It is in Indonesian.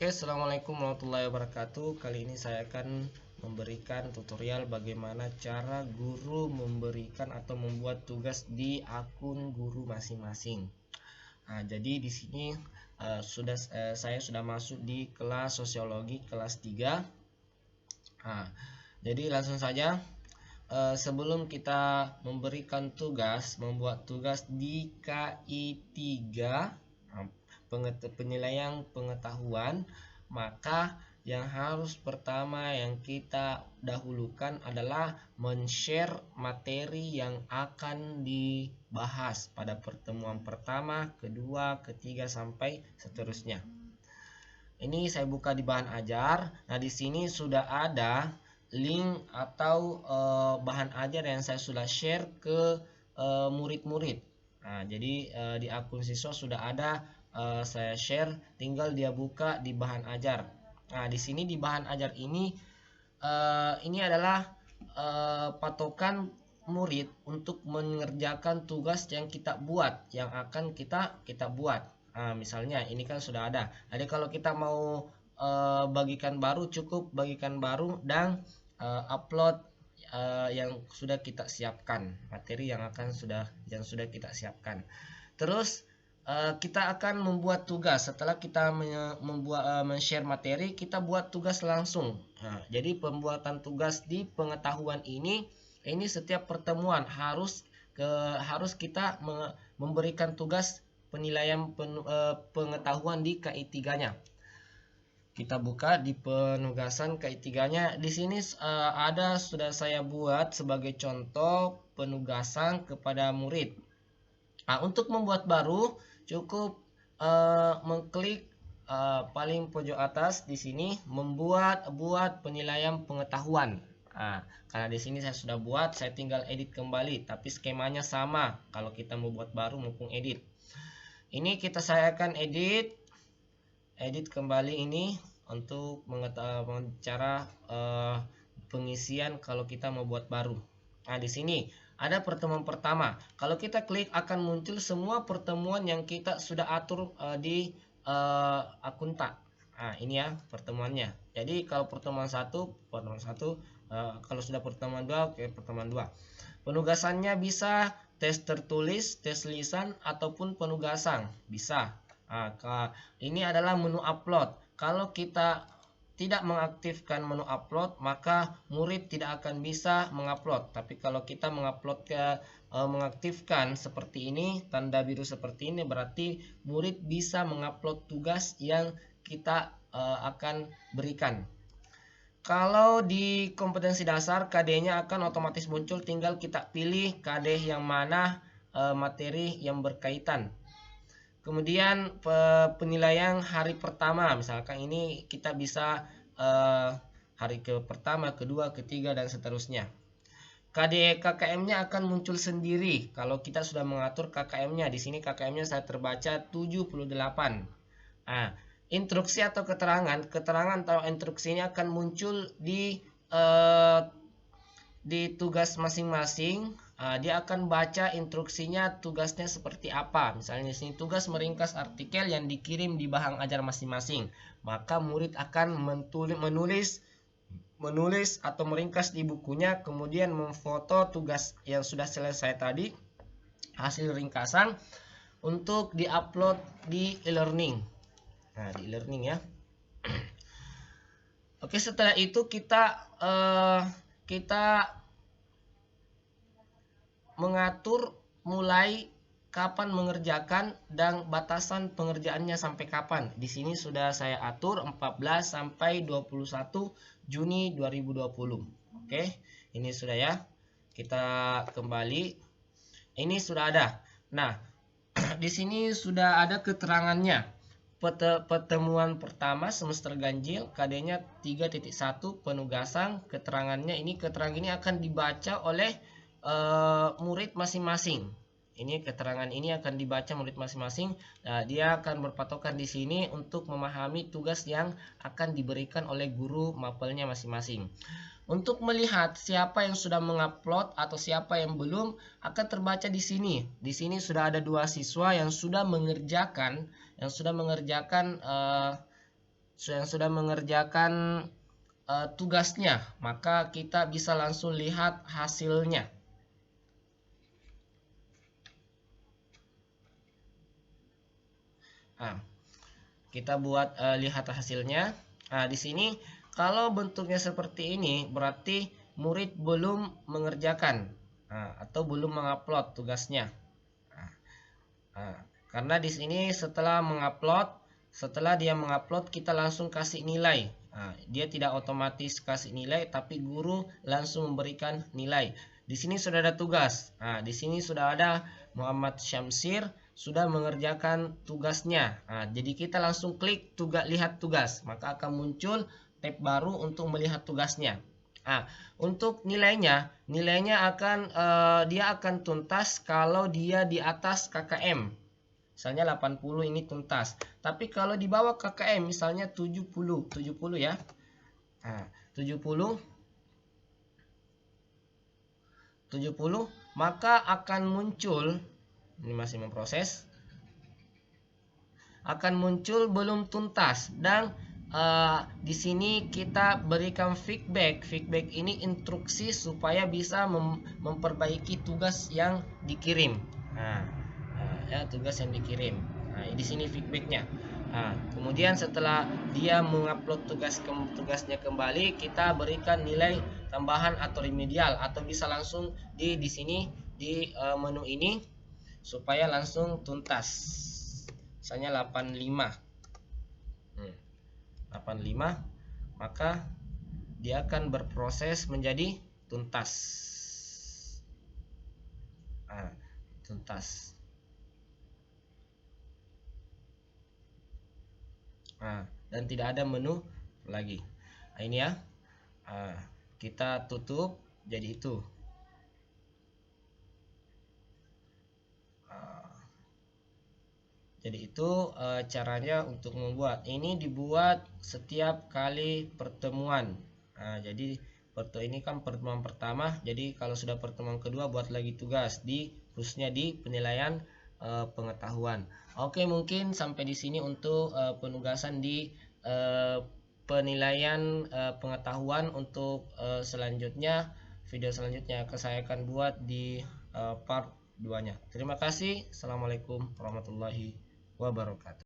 Oke, assalamualaikum warahmatullahi wabarakatuh. Kali ini saya akan memberikan tutorial bagaimana cara guru memberikan atau membuat tugas di akun guru masing-masing. Nah, jadi di sini saya sudah masuk di kelas sosiologi kelas 3. Nah, jadi langsung saja sebelum kita memberikan tugas, membuat tugas di KI 3, penilaian pengetahuan, maka yang harus pertama yang kita dahulukan adalah men-share materi yang akan dibahas pada pertemuan pertama, kedua, ketiga sampai seterusnya. Ini saya buka di bahan ajar. Nah, di sini sudah ada link atau bahan ajar yang saya sudah share ke murid-murid. Nah, jadi di akun siswa sudah ada, saya share, tinggal dia buka di bahan ajar. Nah, di sini di bahan ajar ini adalah patokan murid untuk mengerjakan tugas yang kita buat, yang akan kita buat. Nah, misalnya ini kan sudah ada. Jadi kalau kita mau bagikan baru, cukup bagikan baru dan upload yang sudah kita siapkan, materi yang sudah kita siapkan. Terus kita akan membuat tugas. Setelah kita men-share materi, kita buat tugas langsung. Nah, jadi pembuatan tugas di pengetahuan ini setiap pertemuan harus kita memberikan tugas penilaian pengetahuan di KI 3-nya. Kita buka di penugasan KI 3-nya. Di sini sudah saya buat sebagai contoh penugasan kepada murid. Nah, untuk membuat baru cukup mengklik paling pojok atas di sini, buat penilaian pengetahuan. Nah, karena di sini saya sudah buat, saya tinggal edit kembali, tapi skemanya sama kalau kita mau buat baru maupun edit. Ini saya akan edit kembali ini untuk mengetahui cara pengisian kalau kita mau buat baru. Nah, di sini ada pertemuan pertama. Kalau kita klik akan muncul semua pertemuan yang kita sudah atur di Akunta. Nah, ini ya pertemuannya. Jadi kalau pertemuan 1, kalau sudah pertemuan 2, oke, pertemuan 2. Penugasannya bisa tes tertulis, tes lisan ataupun penugasan, bisa. Nah, ini adalah menu upload. Kalau kita tidak mengaktifkan menu upload, maka murid tidak akan bisa mengupload. Tapi kalau kita mengaktifkan seperti ini, tanda biru seperti ini, berarti murid bisa mengupload tugas yang kita akan berikan. Kalau di kompetensi dasar, KD-nya akan otomatis muncul, tinggal kita pilih KD yang mana materi yang berkaitan. Kemudian penilaian hari pertama, misalkan ini kita bisa hari pertama, kedua, ketiga dan seterusnya. KD KKM-nya akan muncul sendiri kalau kita sudah mengatur KKM-nya. Di sini KKM-nya saya terbaca 78. Nah, instruksi atau keterangan atau instruksinya akan muncul di tugas masing-masing. Dia akan baca instruksinya, tugasnya seperti apa. Misalnya di sini tugas meringkas artikel yang dikirim di bahan ajar masing-masing. Maka murid akan menulis atau meringkas di bukunya, kemudian memfoto tugas yang sudah selesai tadi, hasil ringkasan, untuk diupload di e-learning. Nah, di e-learning ya. Oke, setelah itu kita mengatur mulai kapan mengerjakan dan batasan pengerjaannya sampai kapan. Di sini sudah saya atur 14 sampai 21 Juni 2020. Oke, ini sudah ya. Kita kembali. Ini sudah ada. Nah, di sini sudah ada keterangannya. Pertemuan pertama semester ganjil, KD-nya 3.1, penugasan, keterangannya keterangan ini akan dibaca oleh murid masing-masing. Ini keterangan ini akan dibaca murid masing-masing. Nah, dia akan berpatokan di sini untuk memahami tugas yang akan diberikan oleh guru mapelnya masing-masing. Untuk melihat siapa yang sudah mengupload atau siapa yang belum, akan terbaca di sini. Di sini sudah ada 2 siswa yang sudah mengerjakan yang sudah mengerjakan tugasnya, maka kita bisa langsung lihat hasilnya. Nah, kita buat lihat hasilnya. Nah, di sini kalau bentuknya seperti ini berarti murid belum mengerjakan atau belum mengupload tugasnya. Karena di sini setelah dia mengupload kita langsung kasih nilai. Dia tidak otomatis kasih nilai, tapi guru langsung memberikan nilai. Di sini sudah ada tugas. Di sini sudah ada Muhammad Syamsir sudah mengerjakan tugasnya. Jadi kita langsung klik lihat tugas, maka akan muncul tab baru untuk melihat tugasnya. Untuk nilainya akan dia akan tuntas kalau dia di atas KKM. Misalnya 80 ini tuntas. Tapi kalau di bawah KKM misalnya 70 ya. 70 maka akan muncul, ini masih memproses, akan muncul belum tuntas. Dan di sini kita berikan feedback. Feedback ini instruksi supaya bisa memperbaiki tugas yang dikirim. Tugas yang dikirim. Di sini feedbacknya. Kemudian setelah dia mengupload tugasnya kembali, kita berikan nilai tambahan atau remedial, atau bisa langsung di sini di menu ini supaya langsung tuntas. Misalnya 85. 85, maka dia akan berproses menjadi tuntas. Tuntas. Dan tidak ada menu lagi. Ini ya. Kita tutup jadi itu. Jadi itu caranya untuk membuat. Ini dibuat setiap kali pertemuan. Jadi ini kan pertemuan pertama. Jadi kalau sudah pertemuan kedua buat lagi tugas khususnya di penilaian pengetahuan. Oke, mungkin sampai di sini untuk penugasan di penilaian pengetahuan. Untuk selanjutnya, video selanjutnya saya akan buat di part 2-nya. Terima kasih. Assalamualaikum warahmatullahi wabarakatuh.